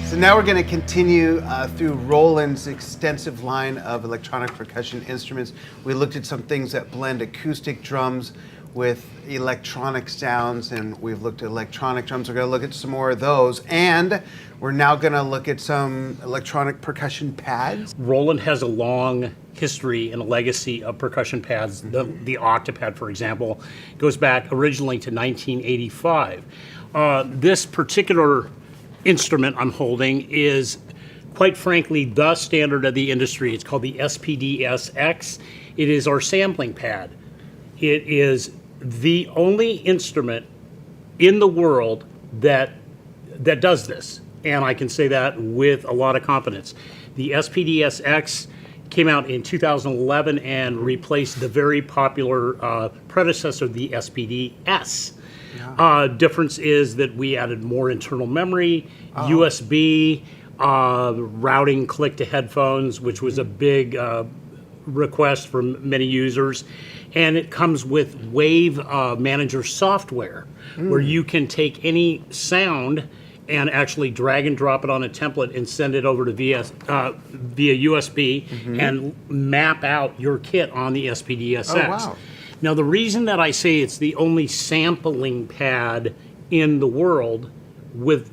So now we're going to continue through Roland's extensive line of electronic percussion instruments. We looked at some things that blend acoustic drums with electronic sounds, and we've looked at electronic drums. We're going to look at some more of those, and we're now going to look at some electronic percussion pads. Roland has a long history and a legacy of percussion pads. The Octopad, for example, goes back originally to 1985. This particular instrument I'm holding is, quite frankly, the standard of the industry. It's called the SPD-SX. It is our sampling pad. It is the only instrument in the world that does this, and I can say that with a lot of confidence. The SPD-SX came out in 2011 and replaced the very popular predecessor, the SPD-S. Yeah. Difference is that we added more internal memory, USB, routing click to headphones, which was a big request from many users. And it comes with Wave Manager software, where you can take any sound and actually drag and drop it on a template and send it over to via USB and map out your kit on the SPD-SX. Oh, wow. Now, the reason that I say it's the only sampling pad in the world, with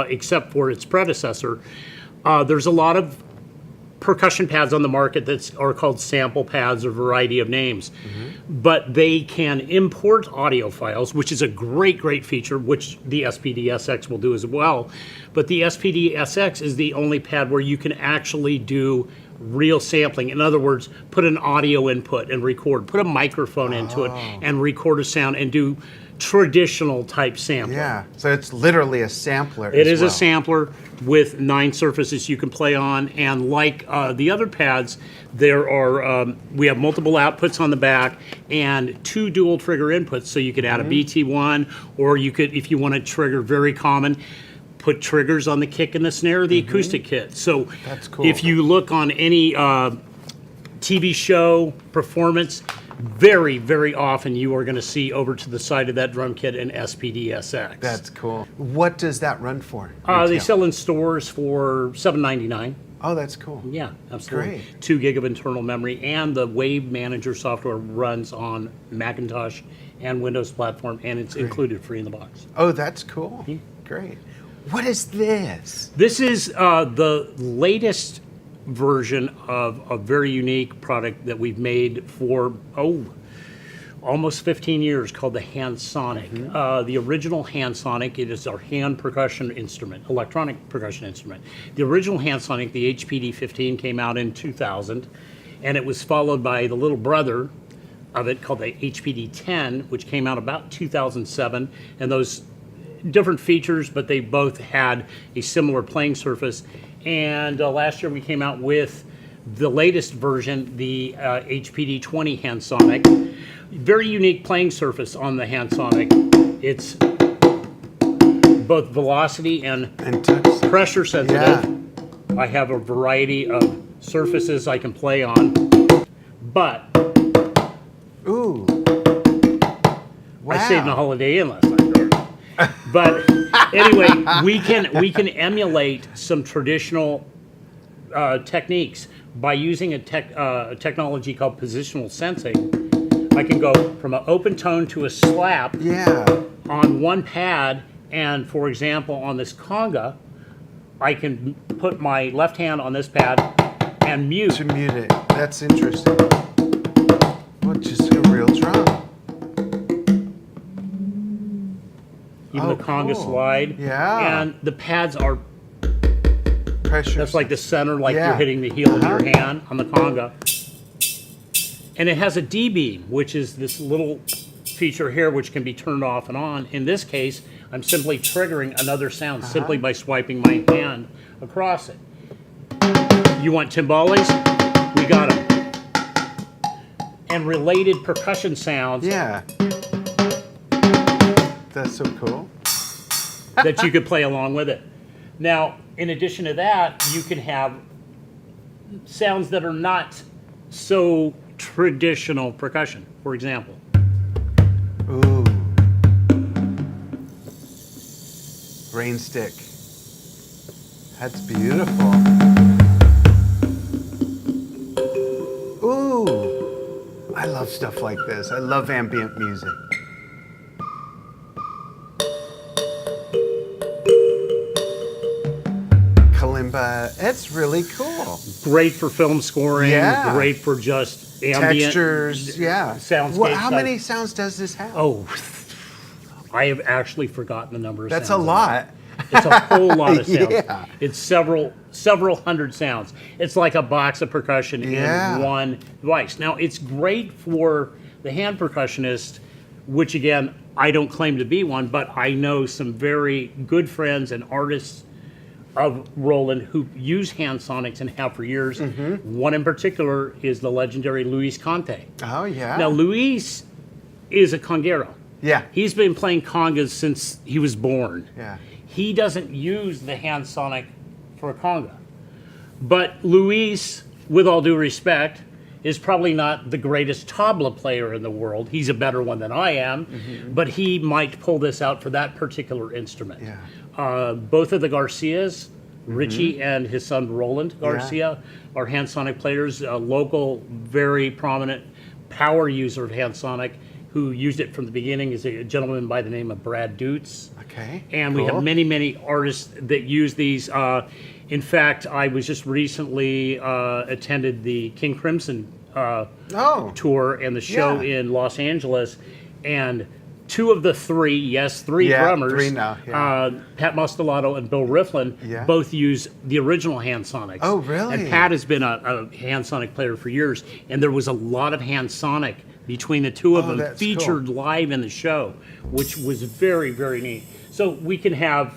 except for its predecessor, there's a lot of percussion pads on the market that are called sample pads, or a variety of names. But they can import audio files, which is a great feature, which the SPD-SX will do as well. But the SPD-SX is the only pad where you can actually do real sampling. In other words, put an audio input and record, put a microphone into it and record a sound and do traditional type sampling. Yeah, so it's literally a sampler. It is a sampler with 9 surfaces you can play on, and like the other pads, there are we have multiple outputs on the back and 2 dual trigger inputs, so you could add a BT1, or you could, if you want to trigger very common, put triggers on the kick and the snare, the acoustic kit. So that's cool. If you look on any TV show performance, very often you are going to see over to the side of that drum kit an SPD-SX. That's cool. What does that run for? They sell in stores for $7.99. Oh, that's cool. Yeah, absolutely. Great. 2 gig of internal memory, and the Wave Manager software runs on Macintosh and Windows platform, and it's included free in the box. Oh, that's cool. Yeah. Great. What is this? This is the latest version of a very unique product that we've made for, almost 15 years, called the HandSonic. The original HandSonic, it is our hand percussion instrument, electronic percussion instrument. The original HandSonic, the HPD-15, came out in 2000, and it was followed by the little brother of it called the HPD-10, which came out about 2007, and those different features, but they both had a similar playing surface. And last year we came out with the latest version, the HPD-20 HandSonic. Very unique playing surface on the HandSonic. It's both velocity and pressure sensitive. Yeah. I have a variety of surfaces I can play on, but ooh, wow. I stayed in a Holiday Inn last night. But anyway, we can emulate some traditional techniques by using a technology called positional sensing. I can go from an open tone to a slap on one pad, and for example, on this conga, I can put my left hand on this pad and mute. To mute it. That's interesting. Well, just a real drum. Even the conga slide. Yeah. And the pads are pressure. That's like the center, like you're hitting the heel of your hand on the conga. And it has a D-beam, which is this little feature here which can be turned off and on. In this case, I'm simply triggering another sound simply by swiping my hand across it. You want timbales? We got them. And related percussion sounds. Yeah. That's so cool. That you could play along with it. Now, in addition to that, you can have sounds that are not so traditional percussion, for example. Ooh. Rain stick. That's beautiful. Ooh, I love stuff like this. I love ambient music. Kalimba, it's really cool. Great for film scoring. Yeah. Great for just ambient Textures, yeah. soundscapes. How many sounds does this have? Oh, I have actually forgotten the number of That's sounds. a lot. It's a whole lot of sounds. Yeah. It's several hundred sounds. It's like a box of percussion Yeah. in one device. Now, it's great for the hand percussionist, which again, I don't claim to be one, but I know some very good friends and artists of Roland who use HandSonics and have for years. One in particular is the legendary Luis Conte. Oh, yeah. Now, Luis is a conguero. Yeah. He's been playing congas since he was born. Yeah. He doesn't use the HandSonic for a conga. But Luis, with all due respect, is probably not the greatest tabla player in the world. He's a better one than I am, but he might pull this out for that particular instrument. Yeah. Both of the Garcias, Richie and his son Roland Garcia, are HandSonic players, a local, very prominent power user of HandSonic who used it from the beginning is a gentleman by the name of Brad Dutz. Okay. And we have many, many artists that use these. In fact, I was just recently attended the King Crimson tour and the show in Los Angeles, and two of the three, three drummers, three now, Pat Mostolato and Bill Rieflin, both use the original HandSonics. Oh, really? And Pat has been a HandSonic player for years, and there was a lot of HandSonic between the two of them featured live in the show, which was very, very neat. So we can have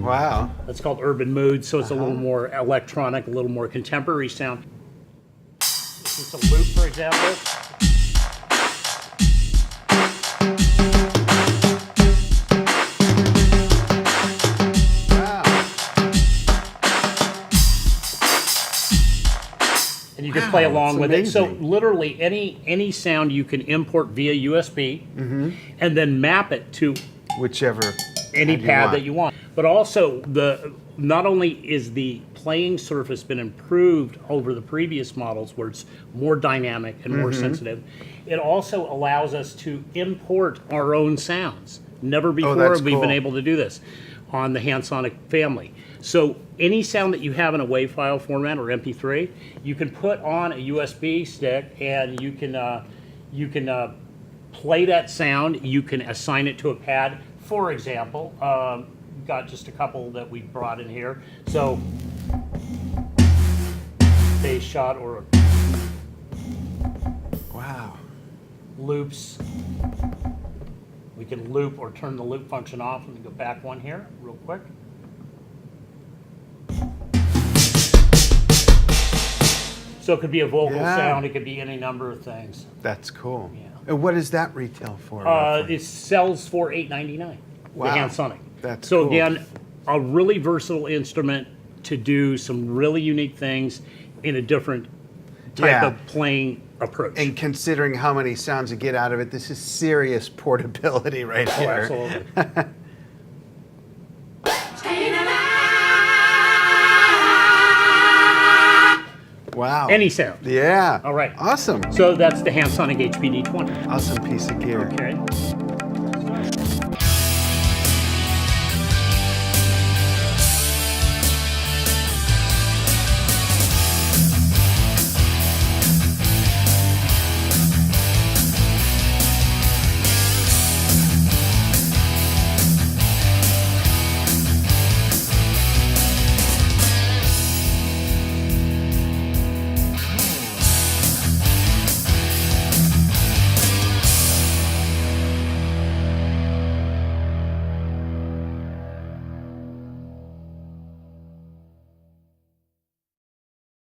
wow. that's called Urban Mood, so it's a little more electronic, a little more contemporary sound. This is a loop, for example. And you can play along with it. So literally any sound you can import via USB and then map it to whichever any pad that you want. But also not only is the playing surface been improved over the previous models where it's more dynamic and more sensitive, it also allows us to import our own sounds. Never before have we been able to do this on the HandSonic family. So any sound that you have in a WAV file format or MP3, you can put on a USB stick and you can play that sound. You can assign it to a pad. For example, got just a couple that we brought in here. So bass shot or loops. We can loop or turn the loop function off. Let me go back one here real quick. So it could be a vocal sound, it could be any number of things. That's cool. Yeah. And what does that retail for? It sells for $8.99. Wow. The HandSonic. That's so cool. Again, a really versatile instrument to do some really unique things in a different type of playing approach. And considering how many sounds you get out of it, this is serious portability right here. Absolutely. Wow. Any sound. Yeah. All right. Awesome. So that's the HandSonic HPD-20. Awesome piece of gear. Okay.